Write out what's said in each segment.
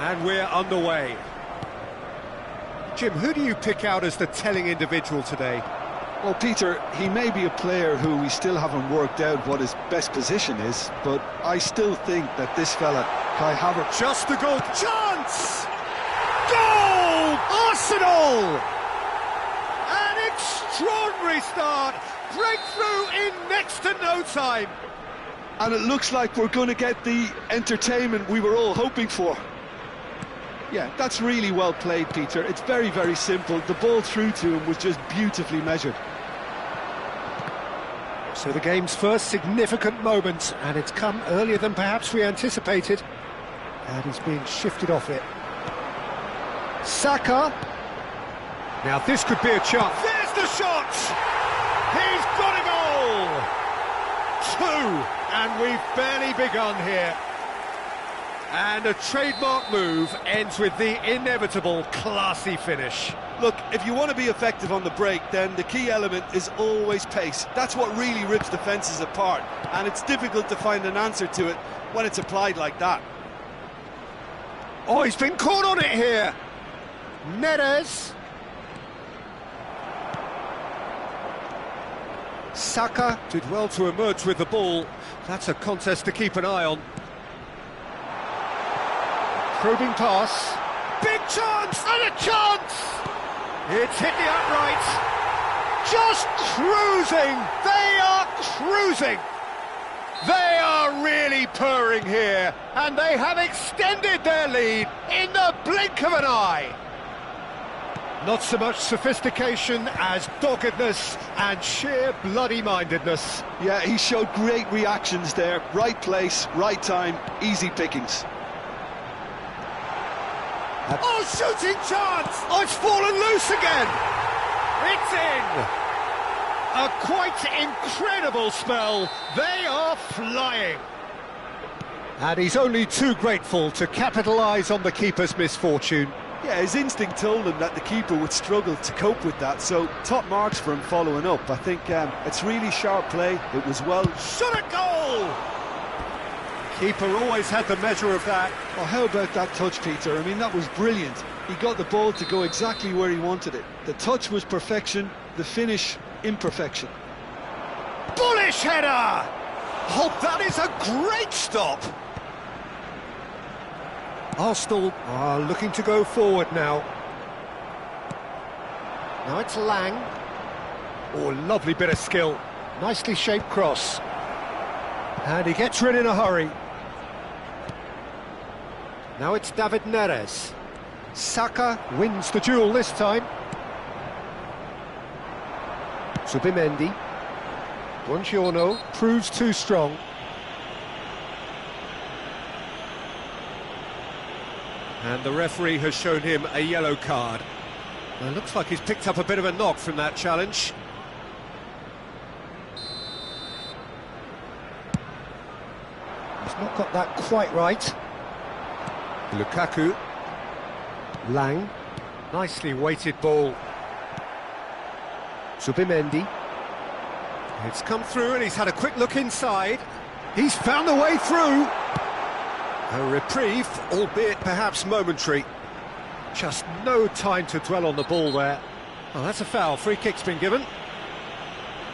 And we're underway. Jim, who do you pick out as the telling individual today? Well, Peter, he may be a player who we still haven't worked out what his best position is, but I still think that this fella, Kai Havertz... Just the goal. Chance! Goal! Arsenal! An extraordinary start. Breakthrough in next to no time. And it looks like we're going to get the entertainment we were all hoping for. Yeah, that's really well played, Peter. It's very, very simple. The ball through to him was just beautifully measured. So the game's first significant moment, and it's come earlier than perhaps we anticipated. And he's being shifted off it. Saka. Now this could be a chance. There's the shot! He's got a goal! 2, and we've barely begun here. And a trademark move ends with the inevitable classy finish. Look, if you want to be effective on the break, then the key element is always pace. That's what really rips defences apart, and it's difficult to find an answer to it when it's applied like that. Oh, he's been caught on it here. Neres. Saka did well to emerge with the ball. That's a contest to keep an eye on. Probing pass. Big chance! And a chance! It's hit the upright. Just cruising! They are cruising! They are really purring here, and they have extended their lead in the blink of an eye. Not so much sophistication as doggedness and sheer bloody-mindedness. Yeah, he showed great reactions there. Right place, right time, easy pickings. Oh, shooting chance! Oh, it's fallen loose again! It's in! A quite incredible spell. They are flying. And he's only too grateful to capitalise on the keeper's misfortune. Yeah, his instinct told him that the keeper would struggle to cope with that, so top marks for him following up. I think it's really sharp play. It was well... Shot a goal! Keeper always had the measure of that. Well, how about that touch, Peter? I mean, that was brilliant. He got the ball to go exactly where he wanted it. The touch was perfection, the finish, imperfection. Bullish header! Oh, that is a great stop! Arsenal are looking to go forward now. Now it's Lang. Oh, lovely bit of skill. Nicely shaped cross. And he gets rid in a hurry. Now it's David Neres. Saka wins the duel this time. Zubimendi. Buongiorno proves too strong. And the referee has shown him a yellow card. It looks like he's picked up a bit of a knock from that challenge. He's not got that quite right. Lukaku. Lang. Nicely weighted ball. Zubimendi. It's come through and he's had a quick look inside. He's found the way through. A reprieve, albeit perhaps momentary. Just no time to dwell on the ball there. Oh, that's a foul. Free kick's been given.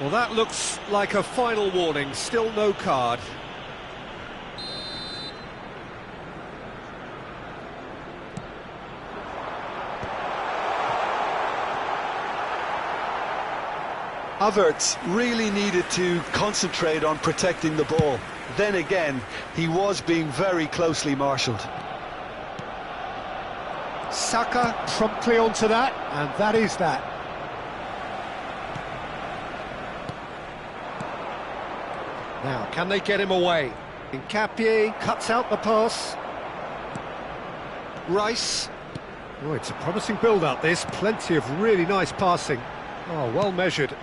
Well, that looks like a final warning. Still no card. Havertz really needed to concentrate on protecting the ball. Then again, he was being very closely marshalled. Saka promptly onto that, and that is that. Now, can they get him away? Nkapie cuts out the pass. Rice. Oh, it's a promising build-up, this. Plenty of really nice passing. Oh, well measured.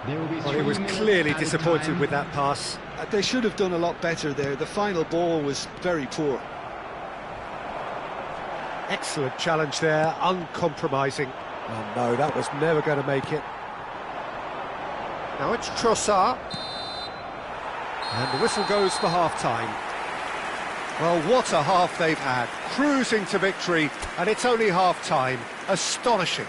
Well, he was clearly disappointed with that pass. They should have done a lot better there. The final ball was very poor. Excellent challenge there, uncompromising. Oh no, that was never going to make it. Now it's Trossard. And the whistle goes for half-time. Well, what a half they've had, cruising to victory, and it's only half-time. Astonishing.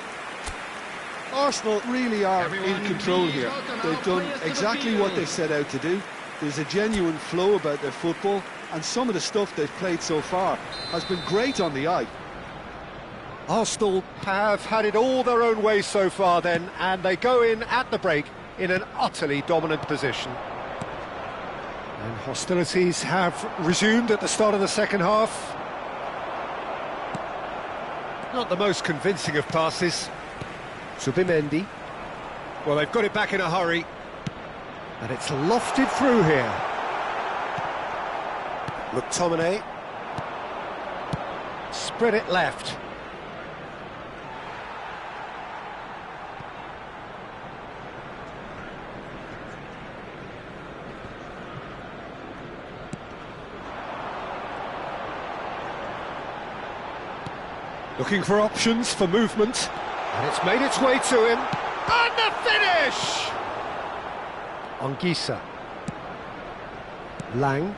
Arsenal really are in control here. They've done exactly what they set out to do. There's a genuine flow about their football, and some of the stuff they've played so far has been great on the eye. Arsenal have had it all their own way so far then, and they go in at the break in an utterly dominant position. And hostilities have resumed at the start of the second half. Not the most convincing of passes. Subimendi. Well, they've got it back in a hurry. And it's lofted through here. McTominay. Spread it left. Looking for options for movement. And it's made its way to him. And the finish! Anguissa. Lang.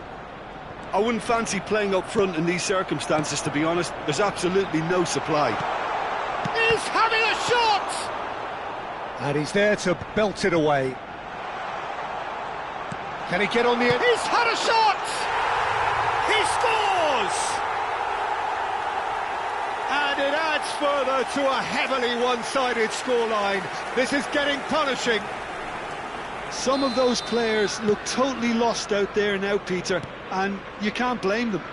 I wouldn't fancy playing up front in these circumstances, to be honest. There's absolutely no supply. He's having a shot! And he's there to belt it away. Can he get on the end? He's had a shot! He scores! And it adds further to a heavily one-sided scoreline. This is getting punishing. Some of those players look totally lost out there now, Peter, and you can't blame them.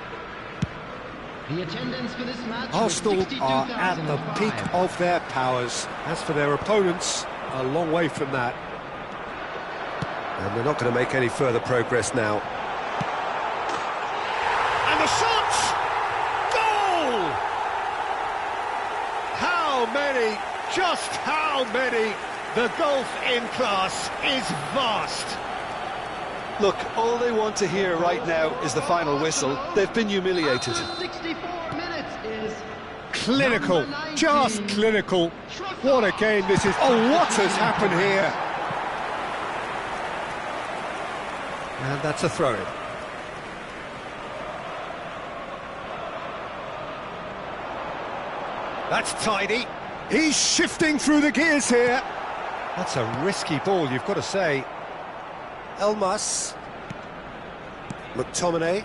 The attendance for this match Arsenal are at the peak of their powers. As for their opponents, a long way from that. And they're not going to make any further progress now. And the shot! Goal! How many, just how many? The gulf in class is vast. Look, all they want to hear right now is the final whistle. They've been humiliated. 64 minutes is Clinical, just clinical. What a game this is. Oh, what has happened here? And that's a throw-in. That's tidy. He's shifting through the gears here. That's a risky ball, you've got to say. Elmas. McTominay.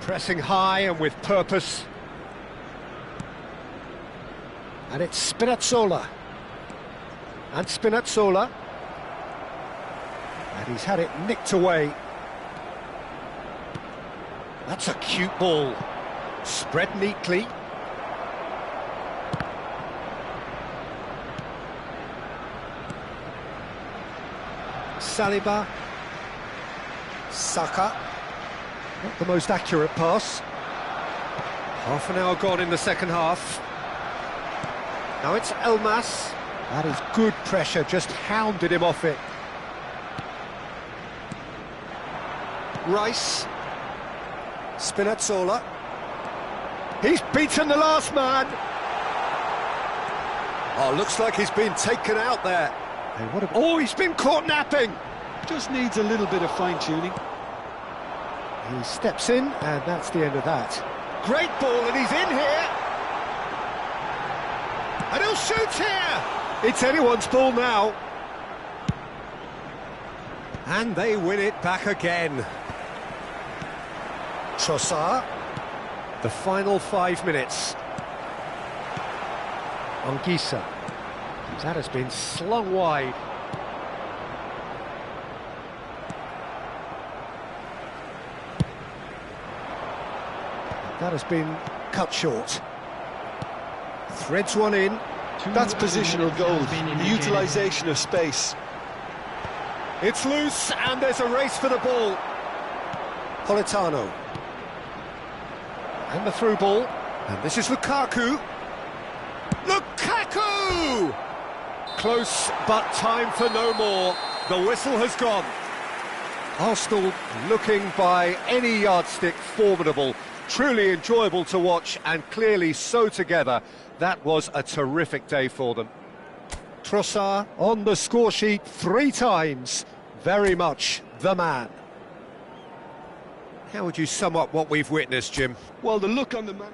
Pressing high and with purpose. And it's Spinazzola. And Spinazzola. And he's had it nicked away. That's a cute ball. Spread neatly. Saliba. Saka. Not the most accurate pass. Half an hour gone in the second half. Now it's Elmas. That is good pressure, just hounded him off it. Rice. Spinazzola. He's beaten the last man. Oh, looks like he's been taken out there. Hey, oh, he's been caught napping. Just needs a little bit of fine-tuning. He steps in, and that's the end of that. Great ball, and he's in here. And he'll shoot here. It's anyone's ball now. And they win it back again. Trossard. The final 5 minutes. Anguissa. That has been slung wide. That has been cut short. Threads one in. That's positional goal, the utilisation of space. It's loose, and there's a race for the ball. Politano. And the through ball. And this is Lukaku. Lukaku! Close, but time for no more. The whistle has gone. Arsenal looking by any yardstick formidable. Truly enjoyable to watch, and clearly so together. That was a terrific day for them. Trossard on the score sheet 3 times. Very much the man. How would you sum up what we've witnessed, Jim? Well, the look on the man...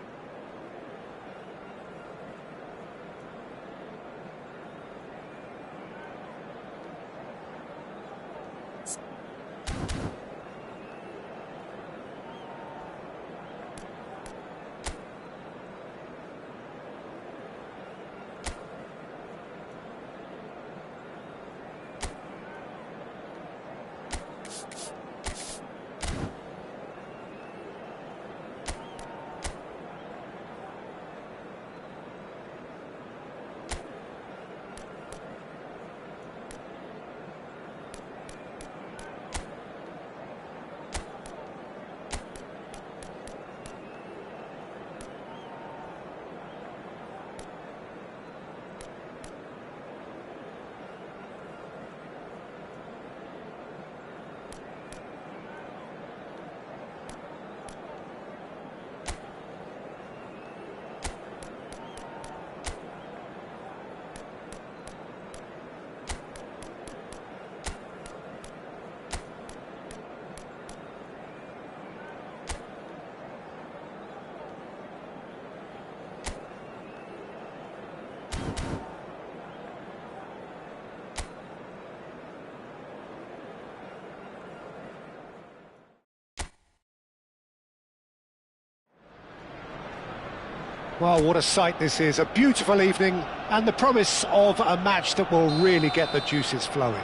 Well, what a sight this is. A beautiful evening and the promise of a match that will really get the juices flowing.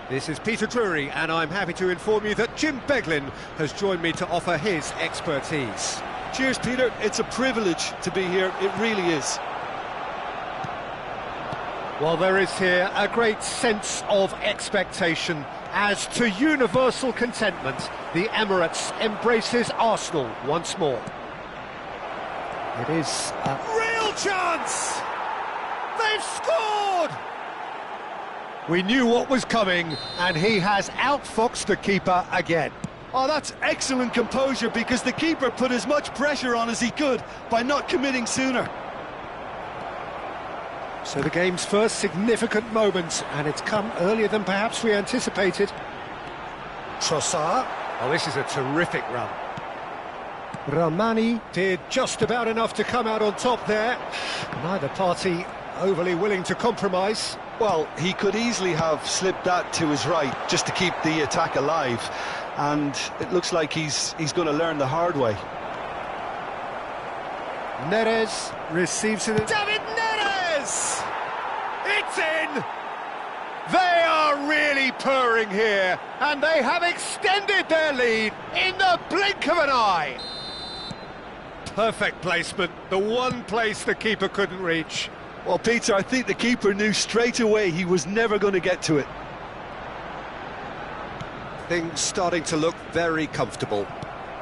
This is Peter Drury, and I'm happy to inform you that Jim Beglin has joined me to offer his expertise. Cheers, Peter. It's a privilege to be here. It really is. Well, there is here a great sense of expectation as, to universal contentment, the Emirates embraces Arsenal once more. It is a real chance! They've scored! We knew what was coming, and he has outfoxed the keeper again. Oh, that's excellent composure, because the keeper put as much pressure on as he could by not committing sooner. So the game's first significant moment, and it's come earlier than perhaps we anticipated. Trossard. Oh, this is a terrific run. Ramani did just about enough to come out on top there. Neither party overly willing to compromise. Well, he could easily have slipped that to his right just to keep the attack alive, and it looks like he's going to learn the hard way. Neres receives it. David Neres! It's in! They are really purring here, and they have extended their lead in the blink of an eye. Perfect placement, the one place the keeper couldn't reach. Well, Peter, I think the keeper knew straight away he was never going to get to it. Things starting to look very comfortable.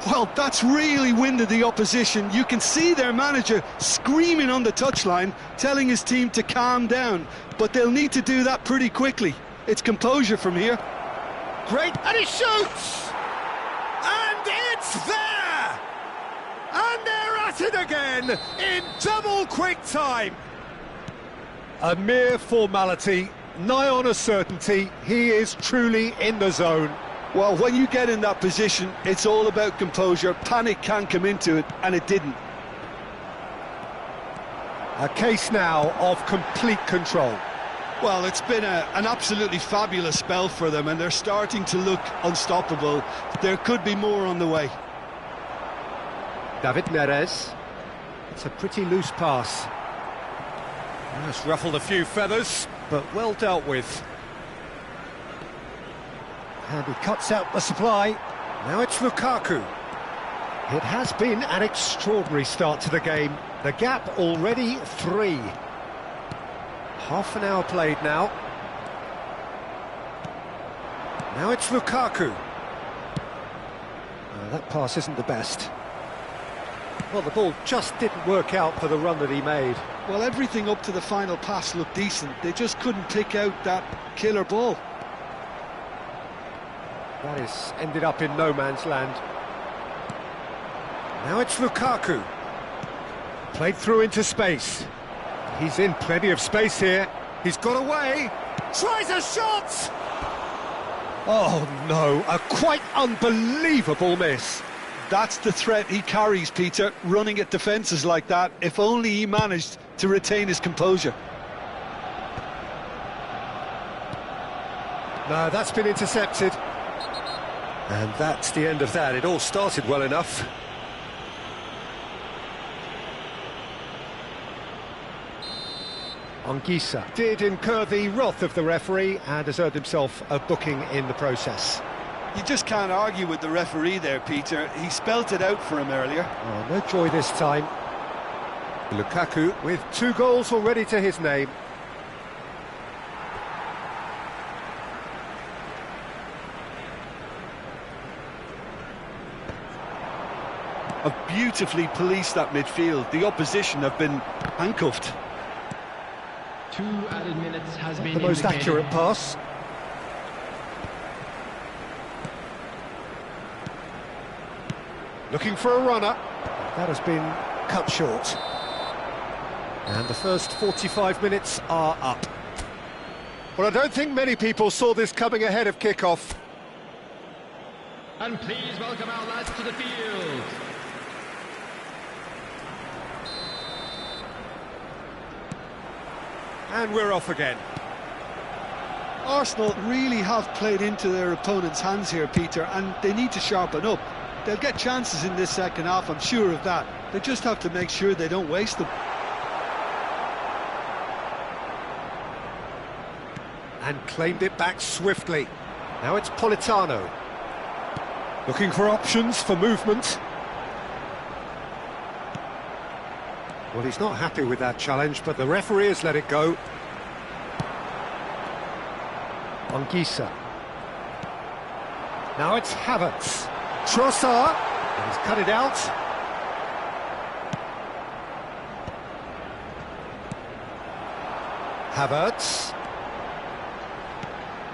Well, that's really winded the opposition. You can see their manager screaming on the touchline, telling his team to calm down, but they'll need to do that pretty quickly. It's composure from here. Great, and he shoots! And it's there! And they're at it again, in double quick time. A mere formality, nigh on a certainty, he is truly in the zone. Well, when you get in that position, it's all about composure. Panic can come into it, and it didn't. A case now of complete control. Well, it's been an absolutely fabulous spell for them, and they're starting to look unstoppable. There could be more on the way. David Neres. It's a pretty loose pass. It's ruffled a few feathers, but well dealt with. And he cuts out the supply. Now it's Lukaku. It has been an extraordinary start to the game. The gap already 3. Half an hour played now. Now it's Lukaku. That pass isn't the best. Well, the ball just didn't work out for the run that he made. Well, everything up to the final pass looked decent. They just couldn't pick out that killer ball. That has ended up in no man's land. Now it's Lukaku. Played through into space. He's in plenty of space here. He's got away. Tries a shot! Oh no, a quite unbelievable miss. That's the threat he carries, Peter, running at defences like that. If only he managed to retain his composure. No, that's been intercepted. And that's the end of that. It all started well enough. Anguissa did incur the wrath of the referee and has earned himself a booking in the process. You just can't argue with the referee there, Peter. He spelt it out for him earlier. Oh, no joy this time. Lukaku with 2 goals already to his name. Have beautifully policed that midfield. The opposition have been handcuffed. 2 added minutes has been The most indicated. accurate pass. Looking for a runner. That has been cut short. And the first 45 minutes are up. Well, I don't think many people saw this coming ahead of kick-off. And please welcome our lads to the field. And we're off again. Arsenal really have played into their opponent's hands here, Peter, and they need to sharpen up. They'll get chances in this second half, I'm sure of that. They just have to make sure they don't waste them. And claimed it back swiftly. Now it's Politano. Looking for options for movement. Well, he's not happy with that challenge, but the referee has let it go. Anguissa. Now it's Havertz. Trossard. And he's cut it out. Havertz.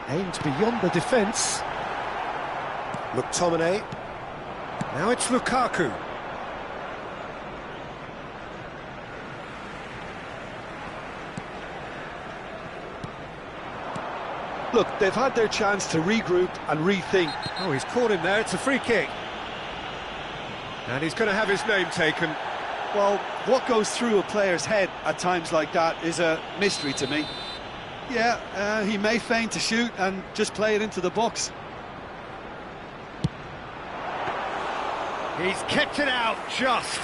Aimed beyond the defence. McTominay. Now it's Lukaku. Look, they've had their chance to regroup and rethink. Oh, he's caught him there. It's a free kick. And he's going to have his name taken. Well, what goes through a player's head at times like that is a mystery to me. Yeah, he may feign to shoot and just play it into the box. He's kept it out, just.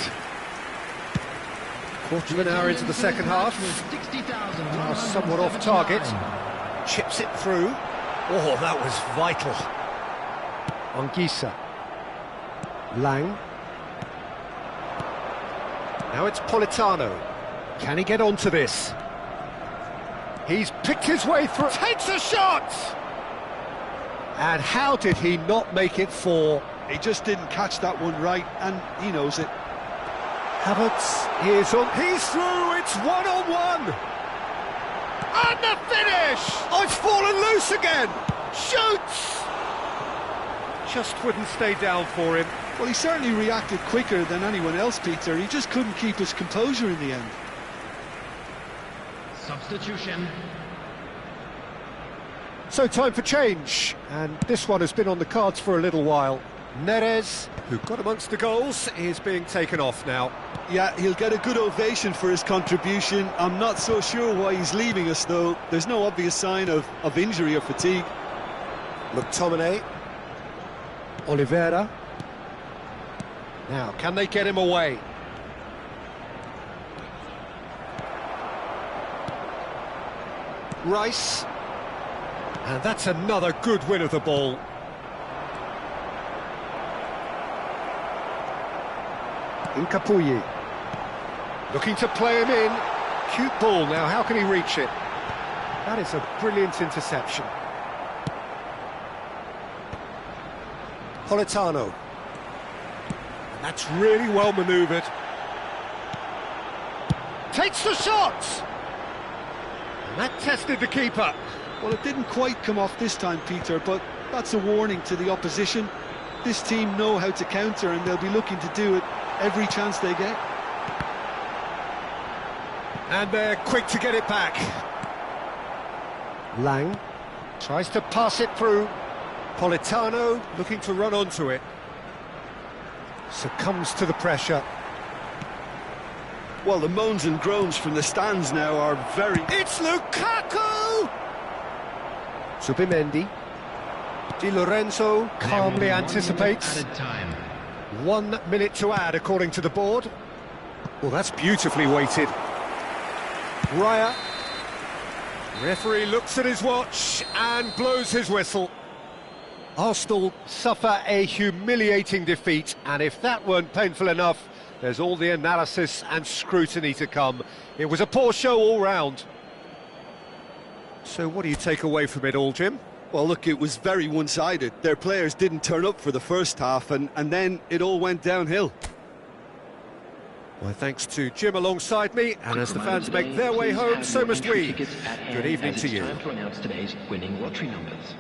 Quarter of an hour into the second half. 60,000. Somewhat off target. Chips it through. Oh, that was vital. Anguissa. Lang. Now it's Politano. Can he get onto this? He's picked his way through. Takes a shot! And how did he not make it 4? He just didn't catch that one right, and he knows it. Havertz is on. He's through. It's 1-on-1. And the finish! Oh, it's fallen loose again. Shoots! Just wouldn't stay down for him. Well, he certainly reacted quicker than anyone else, Peter. He just couldn't keep his composure in the end. Substitution. So time for change, and this one has been on the cards for a little while. Neres, who got amongst the goals, is being taken off now. Yeah, he'll get a good ovation for his contribution. I'm not so sure why he's leaving us, though. There's no obvious sign of injury or fatigue. McTominay. Oliveira. Now, can they get him away? Rice. And that's another good win of the ball. Incapuyi. Looking to play him in. Cute ball now, how can he reach it? That is a brilliant interception. Politano. And that's really well manoeuvred. Takes the shot! And that tested the keeper. Well, it didn't quite come off this time, Peter, but that's a warning to the opposition. This team know how to counter, and they'll be looking to do it every chance they get. And they're quick to get it back. Lang tries to pass it through. Politano looking to run onto it. Succumbs to the pressure. Well, the moans and groans from the stands now are very... It's Lukaku! Subimendi. Di Lorenzo calmly anticipates. 1 minute to add, according to the board. Well, that's beautifully weighted. Raya. Referee looks at his watch and blows his whistle. Arsenal suffer a humiliating defeat, and if that weren't painful enough, there's all the analysis and scrutiny to come. It was a poor show all round. So what do you take away from it all, Jim? Well, look, it was very one-sided. Their players didn't turn up for the first half, and then it all went downhill. Well, thanks to Jim alongside me, and as the fans make their way home, so must we. Good evening to you. It's time to announce today's winning lottery numbers.